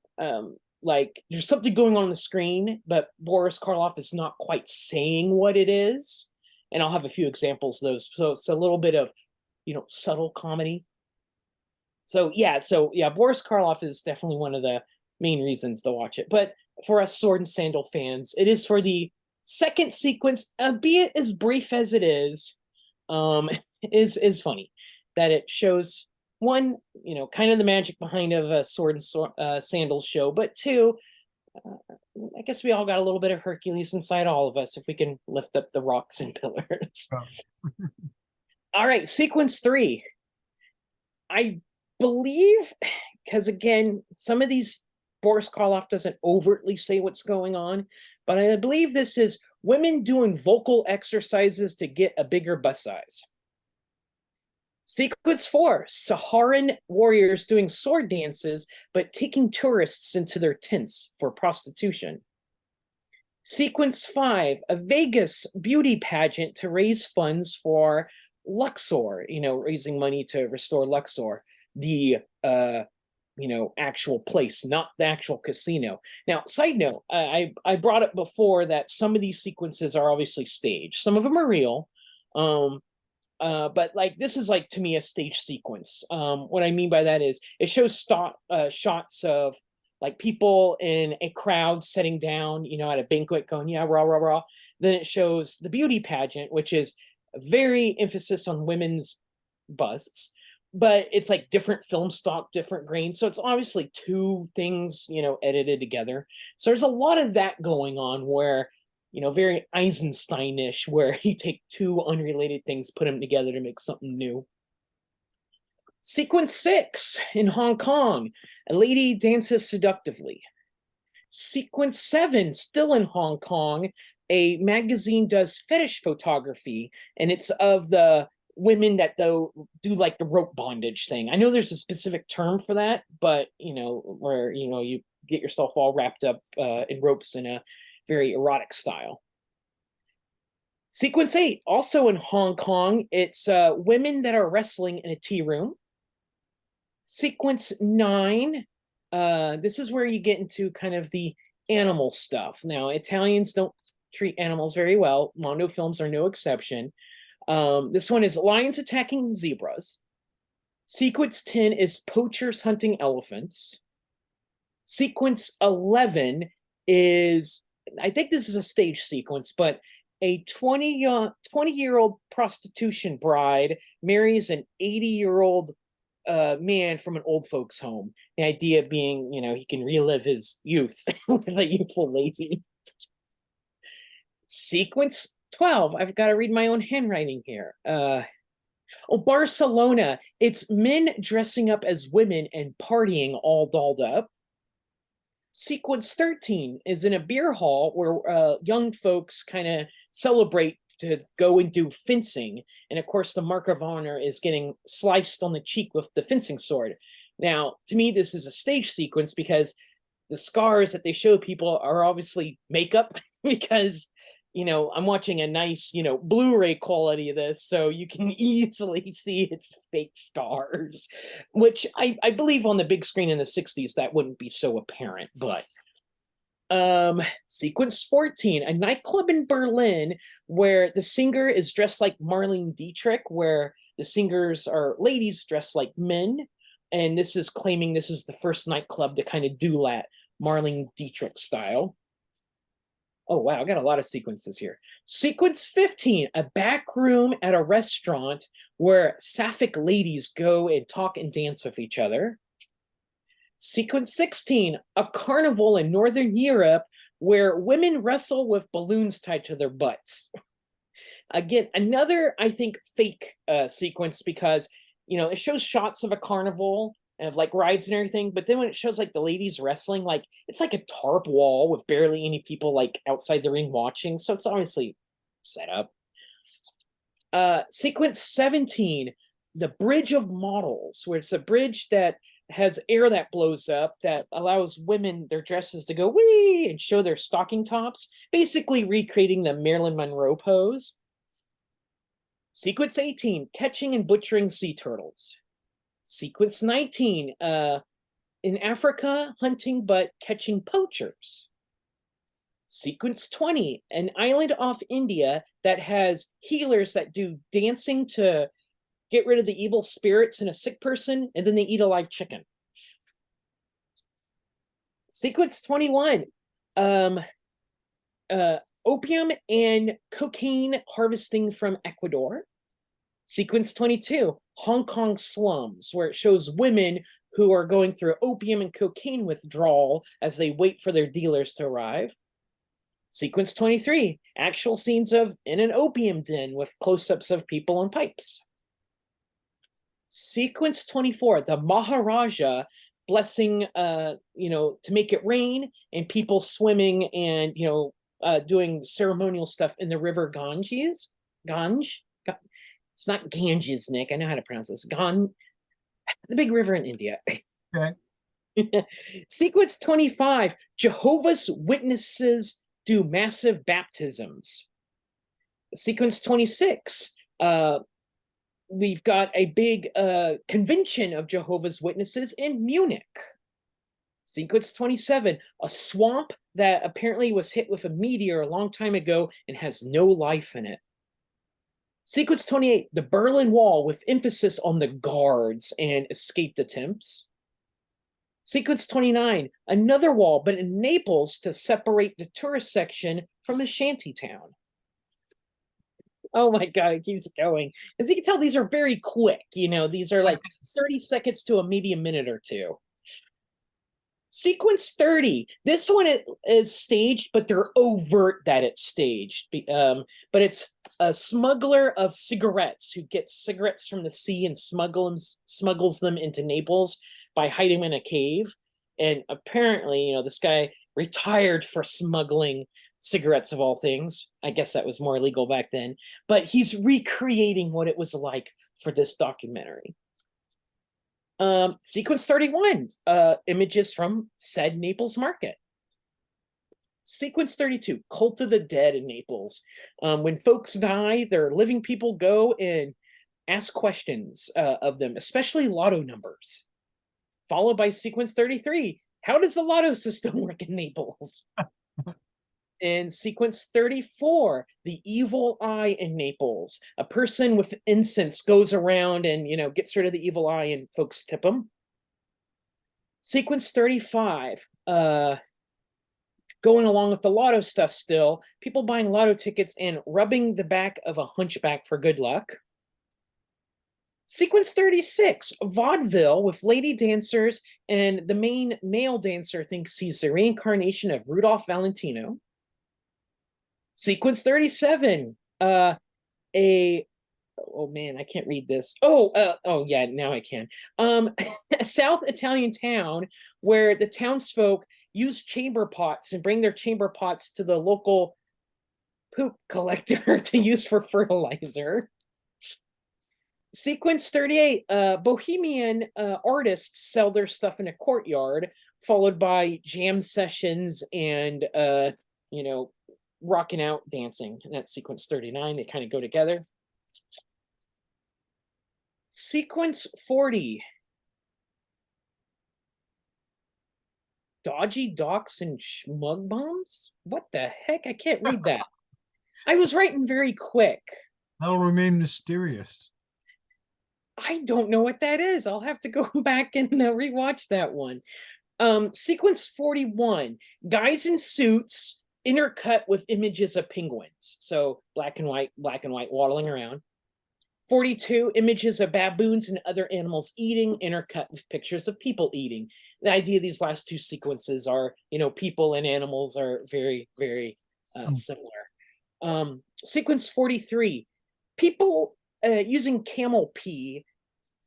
Speaker 3: like there's something going on the screen, but Boris Karloff is not quite saying what it is. And I'll have a few examples of those. So it's a little bit of, you know, subtle comedy. So yeah, Boris Karloff is definitely one of the main reasons to watch it. But for us Sword and Sandal fans, it is for the second sequence, albeit as brief as it is funny. That it shows, one, you know, kind of the magic behind of a Sword and Sandal show, but two, I guess we all got a little bit of Hercules inside all of us if we can lift up the rocks and pillars.
Speaker 1: Oh.
Speaker 3: All right, sequence 3. I believe, because again, some of these Boris Karloff doesn't overtly say what's going on, but I believe this is women doing vocal exercises to get a bigger bust size. Sequence 4, Saharan warriors doing sword dances, but taking tourists into their tents for prostitution. Sequence 5, a Vegas beauty pageant to raise funds for Luxor, raising money to restore Luxor, the actual place, not the actual casino. Now, side note, I brought up before that some of these sequences are obviously staged. Some of them are real. But like this is like to me a stage sequence. What I mean by that is it shows shots of like people in a crowd sitting down, at a banquet going, yeah, rah, rah, rah. Then it shows the beauty pageant, which is a very emphasis on women's busts, but it's like different film stock, different grains. So it's obviously two things, edited together. So there's a lot of that going on where, very Eisensteinish, where you take two unrelated things, put them together to make something new. Sequence 6 in Hong Kong, a lady dances seductively. Sequence 7, still in Hong Kong, a magazine does fetish photography, and it's of the women that do like the rope bondage thing. I know there's a specific term for that, but where you get yourself all wrapped up in ropes in a very erotic style. Sequence 8, also in Hong Kong, it's women that are wrestling in a tea room. Sequence 9, this is where you get into kind of the animal stuff. Now, Italians don't treat animals very well. Mondo films are no exception. This one is lions attacking zebras. Sequence 10 is poachers hunting elephants. Sequence 11 is, I think this is a stage sequence, but a 20-year-old prostitution bride marries an 80-year-old man from an old folks home. The idea being, he can relive his youth with a youthful lady. Sequence 12, I've got to read my own handwriting here. Barcelona, it's men dressing up as women and partying all dolled up. Sequence 13 is in a beer hall where young folks kind of celebrate to go and do fencing. And of course, the mark of honor is getting sliced on the cheek with the fencing sword. Now, to me, this is a stage sequence because the scars that they show people are obviously makeup because, I'm watching a nice, Blu-ray quality of this, so you can easily see it's fake scars, which I believe on the big screen in the 60s, that wouldn't be so apparent, but sequence 14, a nightclub in Berlin where the singer is dressed like Marlene Dietrich, where the singers are ladies dressed like men. And this is claiming this is the first nightclub to kind of do that Marlene Dietrich style. Oh, wow, I got a lot of sequences here. Sequence 15, a back room at a restaurant where sapphic ladies go and talk and dance with each other. Sequence 16, a carnival in Northern Europe where women wrestle with balloons tied to their butts. Again, another, I think, fake sequence because, it shows shots of a carnival and like rides and everything, but then when it shows like the ladies wrestling, like it's like a tarp wall with barely any people like outside the ring watching, so it's obviously set up. Sequence 17, the bridge of models, where it's a bridge that has air that blows up that allows women, their dresses to go wee and show their stocking tops, basically recreating the Marilyn Monroe pose. Sequence 18, catching and butchering sea turtles. Sequence 19, in Africa, hunting but catching poachers. Sequence 20, an island off India that has healers that do dancing to get rid of the evil spirits in a sick person, and then they eat a live chicken. Sequence 21, opium and cocaine harvesting from Ecuador. Sequence 22, Hong Kong slums, where it shows women who are going through opium and cocaine withdrawal as they wait for their dealers to arrive. Sequence 23, actual scenes of in an opium den with close-ups of people on pipes. Sequence 24, the Maharaja blessing, to make it rain, and people swimming and, doing ceremonial stuff in the river Ganges. It's not Ganges, Nick. I know how to pronounce this. The big river in India.
Speaker 1: Okay.
Speaker 3: Sequence 25, Jehovah's Witnesses do massive baptisms. Sequence 26, we've got a big convention of Jehovah's Witnesses in Munich. Sequence 27, a swamp that apparently was hit with a meteor a long time ago and has no life in it. Sequence 28, the Berlin Wall, with emphasis on the guards and escaped attempts. Sequence 29, another wall, but in Naples to separate the tourist section from a shanty town. Oh my God, it keeps going. As you can tell, these are very quick. These are like 30 seconds to maybe a minute or two. Sequence 30, this one is staged, but they're overt that it's staged. But it's a smuggler of cigarettes who gets cigarettes from the sea and smuggles them into Naples by hiding in a cave. And apparently, this guy retired for smuggling cigarettes of all things. I guess that was more illegal back then. But he's recreating what it was like for this documentary. Sequence 31, images from said Naples market. Sequence 32, Cult of the Dead in Naples. When folks die, their living people go and ask questions of them, especially lotto numbers. Followed by sequence 33, how does the lotto system work in Naples? In sequence 34, the evil eye in Naples. A person with incense goes around and, gets rid of the evil eye and folks tip them. Sequence 35, going along with the lotto stuff still, people buying lotto tickets and rubbing the back of a hunchback for good luck. Sequence 36, vaudeville with lady dancers, and the main male dancer thinks he's the reincarnation of Rudolph Valentino. Sequence 37, oh man, I can't read this. Oh yeah, now I can. A South Italian town where the townsfolk use chamber pots and bring their chamber pots to the local poop collector to use for fertilizer. Sequence 38, Bohemian artists sell their stuff in a courtyard, followed by jam sessions and, rocking out, dancing. And that's sequence 39. They kind of go together. Sequence 40. Dodgy docks and schmug bombs? What the heck? I can't read that. I was writing very quick.
Speaker 1: That'll remain mysterious.
Speaker 3: I don't know what that is. I'll have to go back and rewatch that one. Sequence 41, guys in suits intercut with images of penguins. So black and white waddling around. 42, images of baboons and other animals eating, intercut with pictures of people eating. The idea of these last two sequences are, people and animals are very, very similar. Sequence 43, people using camel pee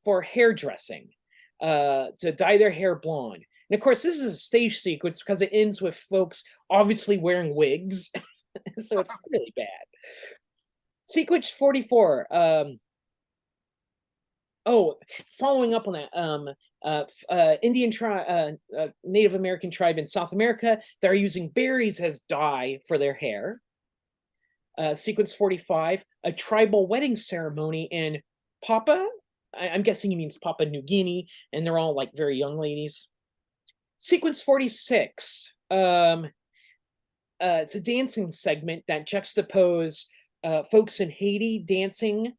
Speaker 3: for hairdressing, to dye their hair blonde. And of course, this is a stage sequence because it ends with folks obviously wearing wigs. So it's really bad. Sequence 44, following up on that, Indian tribe, Native American tribe in South America, they're using berries as dye for their hair. Sequence 45, a tribal wedding ceremony in I'm guessing he means Papua New Guinea, and they're all like very young ladies. Sequence 46, it's a dancing segment that juxtapose folks in Haiti dancing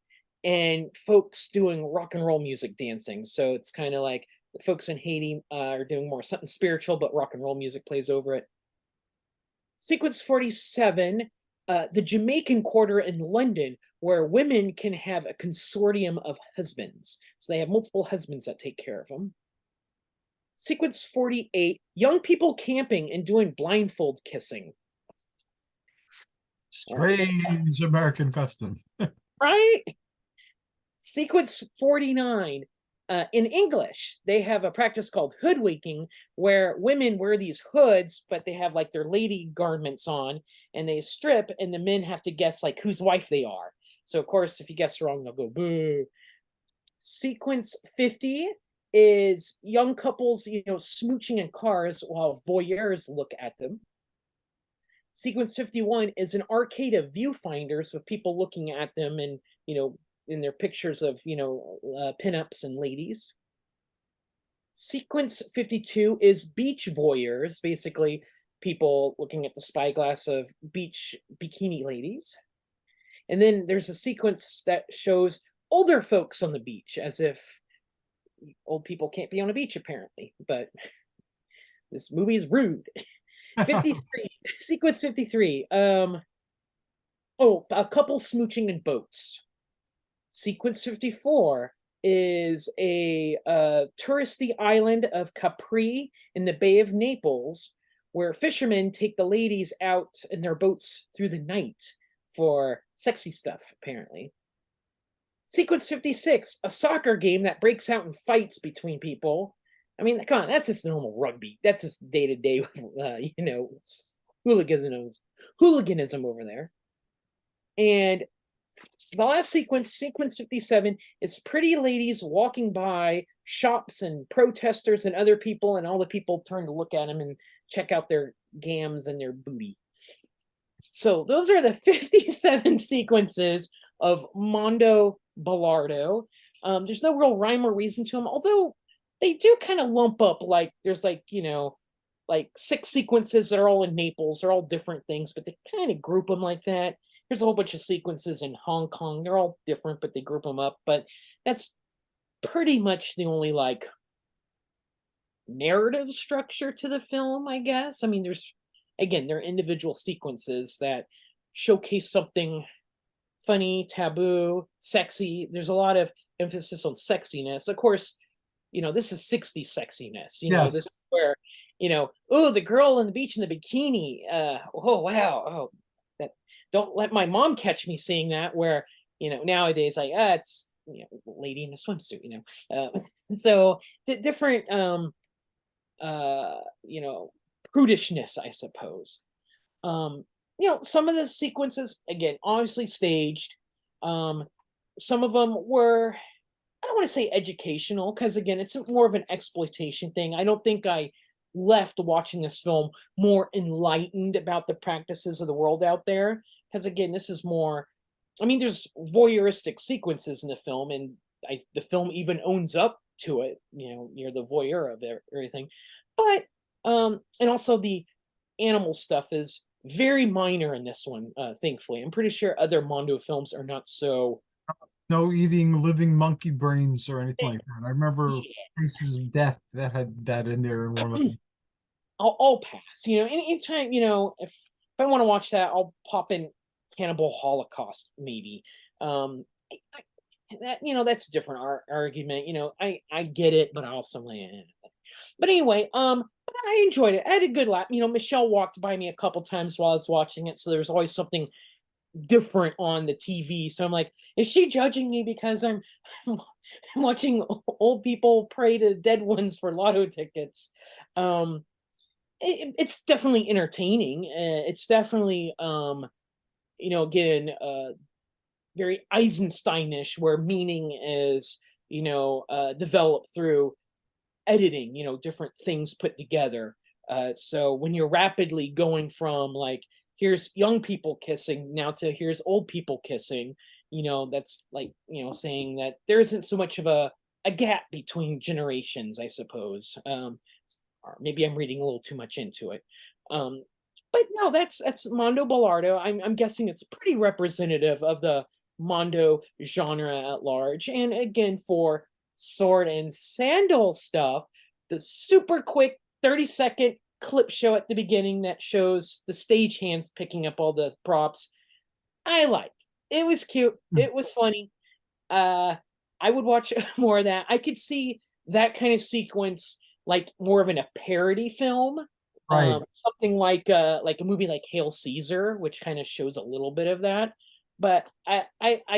Speaker 3: and folks doing rock and roll music dancing. So it's kind of like the folks in Haiti are doing more something spiritual, but rock and roll music plays over it. Sequence 47, the Jamaican Quarter in London, where women can have a consortium of husbands. So they have multiple husbands that take care of them. Sequence 48, young people camping and doing blindfold kissing.
Speaker 1: Strange American custom.
Speaker 3: Right? Sequence 49, in English, they have a practice called hoodwinking, where women wear these hoods, but they have like their lady garments on, and they strip, and the men have to guess like whose wife they are. So of course, if you guess wrong, they'll go boo. Sequence 50 is young couples, smooching in cars while voyeurs look at them. Sequence 51 is an arcade of viewfinders with people looking at them and, in their pictures of, pinups and ladies. Sequence 52 is beach voyeurs, basically people looking at the spyglass of beach bikini ladies. And then there's a sequence that shows older folks on the beach, as if old people can't be on a beach, apparently. But this movie is rude. 53, sequence 53. A couple smooching in boats. Sequence 54 is a touristy island of Capri in the Bay of Naples, where fishermen take the ladies out in their boats through the night for sexy stuff, apparently. Sequence 56, a soccer game that breaks out in fights between people. I mean, come on, that's just normal rugby. That's just day-to-day, hooliganism over there. And the last sequence 57, is pretty ladies walking by shops and protesters and other people, and all the people turn to look at them and check out their gams and their booty. So those are the 57 sequences of Mondo Balordo. There's no real rhyme or reason to them, although they do kind of lump up, like there's like 6 sequences that are all in Naples. They're all different things, but they kind of group them like that. There's a whole bunch of sequences in Hong Kong. They're all different, but they group them up. But that's pretty much the only narrative structure to the film, I guess. I mean, there are individual sequences that showcase something funny, taboo, sexy. There's a lot of emphasis on sexiness. Of course, this is 60s sexiness.
Speaker 1: Yes.
Speaker 3: This is where, the girl on the beach in the bikini. Oh, wow. Oh, don't let my mom catch me seeing that, where, nowadays, it's, lady in a swimsuit, so different, prudishness, I suppose. Some of the sequences, again, obviously staged. Some of them were, I don't want to say educational, because again, it's more of an exploitation thing. I don't think I left watching this film more enlightened about the practices of the world out there. Because again, this is more, there's voyeuristic sequences in the film, and the film even owns up to it, you're the voyeur of everything. But, and also the animal stuff is very minor in this one, thankfully. I'm pretty sure other Mondo films are not so.
Speaker 1: No eating living monkey brains or anything like that. I remember Faces of Death that had that in there in one of them.
Speaker 3: I'll pass. Anytime, if I want to watch that, I'll pop in Cannibal Holocaust, maybe. That's a different argument. I get it, but I also But anyway, but I enjoyed it. I had a good laugh. Michele walked by me a couple times while I was watching it, so there's always something different on the TV. So I'm like, is she judging me because I'm watching old people pray to dead ones for lotto tickets? It's definitely entertaining. It's definitely again, very Eisensteinish, where meaning is developed through editing, different things put together. So when you're rapidly going from here's young people kissing now to here's old people kissing, that's saying that there isn't so much of a gap between generations, I suppose. Or maybe I'm reading a little too much into it. But no, that's Mondo Balordo. I'm guessing it's pretty representative of the Mondo genre at large. And again, for sword and sandal stuff, the super quick 30-second clip show at the beginning that shows the stagehands picking up all the props, I liked. It was cute. It was funny. I would watch more of that. I could see that kind of sequence more of in a parody film.
Speaker 1: Right.
Speaker 3: Something like a movie like Hail Caesar, which kind of shows a little bit of that. But I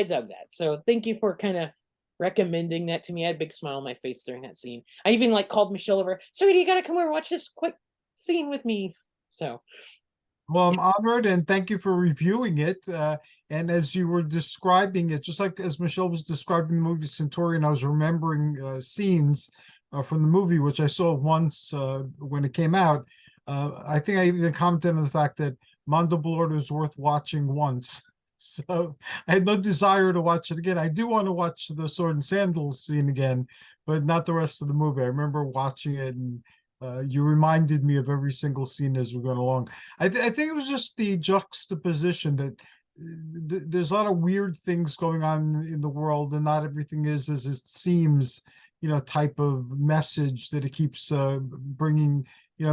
Speaker 3: dug that. So thank you for kind of recommending that to me. I had a big smile on my face during that scene. I even like called Michelle over, sweetie, you gotta come over and watch this quick scene with me. So
Speaker 1: Well, I'm honored and thank you for reviewing it. And as you were describing it, just like as Michelle was describing the movie Centurion, I was remembering scenes from the movie, which I saw once when it came out. I think I even commented on the fact that Mondo Balordo is worth watching once. So I had no desire to watch it again. I do want to watch the sword and sandals scene again, but not the rest of the movie. I remember watching it and you reminded me of every single scene as we're going along. I think it was just the juxtaposition that there's a lot of weird things going on in the world, and not everything is as it seems, type of message that it keeps bringing,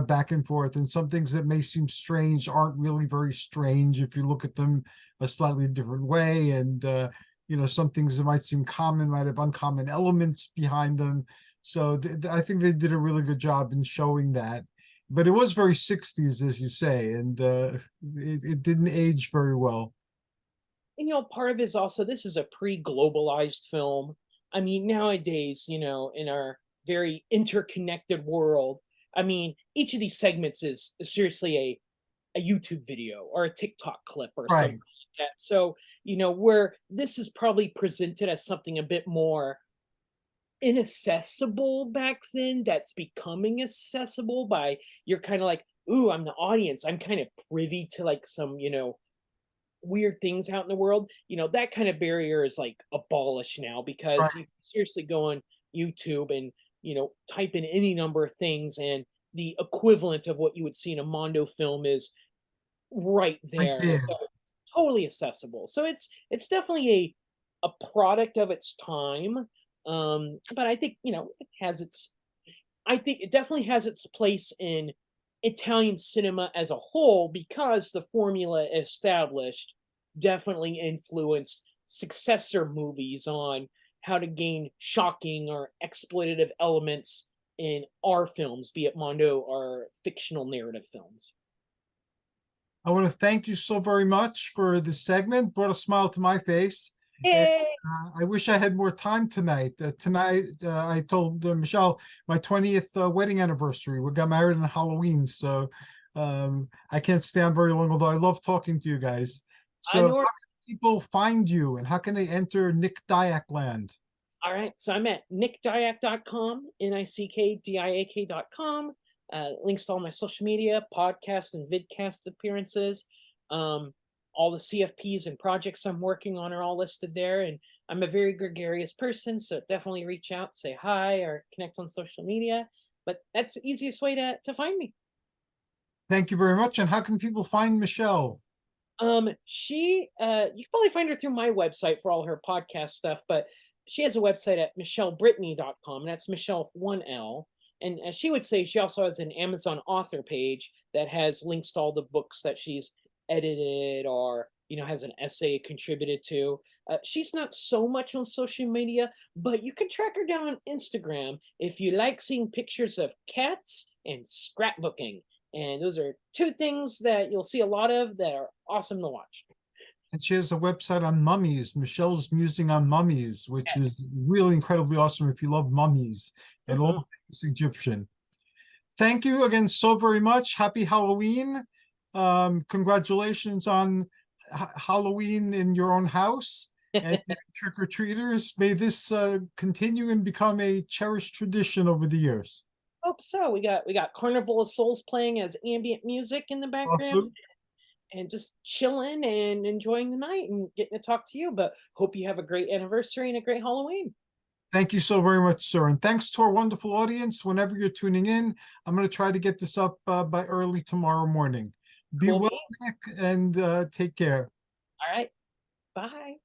Speaker 1: back and forth. And some things that may seem strange aren't really very strange if you look at them a slightly different way. And, some things that might seem common might have uncommon elements behind them. So I think they did a really good job in showing that. But it was very 60s, as you say, and it didn't age very well.
Speaker 3: And part of it is also this is a pre-globalized film. I mean, nowadays, in our very interconnected world, I mean, each of these segments is seriously a YouTube video or a TikTok clip or
Speaker 1: Right.
Speaker 3: something like that. So, where this is probably presented as something a bit more inaccessible back then, that's becoming accessible by you're kind of like, ooh, I'm the audience. I'm kind of privy to like some, weird things out in the world. That kind of barrier is like abolished now because
Speaker 1: Right.
Speaker 3: you can seriously go on YouTube and, type in any number of things and the equivalent of what you would see in a Mondo film is right
Speaker 1: Right
Speaker 3: there.
Speaker 1: there.
Speaker 3: So it's totally accessible. So it's definitely a product of its time. But I think, it has its I think it definitely has its place in Italian cinema as a whole because the formula established definitely influenced successor movies on how to gain shocking or exploitative elements in our films, be it Mondo or fictional narrative films.
Speaker 1: I want to thank you so very much for this segment. Brought a smile to my face. And
Speaker 3: Yay!
Speaker 1: I wish I had more time tonight. Tonight, I told Michelle my 20th wedding anniversary. We got married on Halloween, so I can't stay on very long, although I love talking to you guys.
Speaker 3: I
Speaker 1: So how
Speaker 3: know.
Speaker 1: can people find you and how can they enter Nick Diak land?
Speaker 3: All right, so I'm at nickdiak.com, nickdiak.com. Links to all my social media, podcast and vidcast appearances. All the CFPs and projects I'm working on are all listed there. And I'm a very gregarious person, so definitely reach out, say hi, or connect on social media. But that's the easiest way to find me.
Speaker 1: Thank you very much. And how can people find Michelle?
Speaker 3: You can probably find her through my website for all her podcast stuff, but she has a website at michellebrittany.com, and that's Michelle with one L. And as she would say, she also has an Amazon author page that has links to all the books that she's edited or, has an essay contributed to. She's not so much on social media, but you can track her down on Instagram if you like seeing pictures of cats and scrapbooking. And those are two things that you'll see a lot of that are awesome to watch.
Speaker 1: And she has a website on mummies, Michelle's Musing on Mummies, which
Speaker 3: Yes.
Speaker 1: is really incredibly awesome if you love mummies and all things Egyptian. Thank you again so very much. Happy Halloween. Congratulations on Halloween in your own house and trick-or-treaters. May this continue and become a cherished tradition over the years.
Speaker 3: Hope so. We got Carnival of Souls playing as ambient music in the background.
Speaker 1: Awesome.
Speaker 3: And just chilling and enjoying the night and getting to talk to you. But hope you have a great anniversary and a great Halloween.
Speaker 1: Thank you so very much, sir. And thanks to our wonderful audience. Whenever you're tuning in, I'm going to try to get this up by early tomorrow morning. Be
Speaker 3: Cool
Speaker 1: well,
Speaker 3: beans.
Speaker 1: Nick, and take care.
Speaker 3: All right. Bye.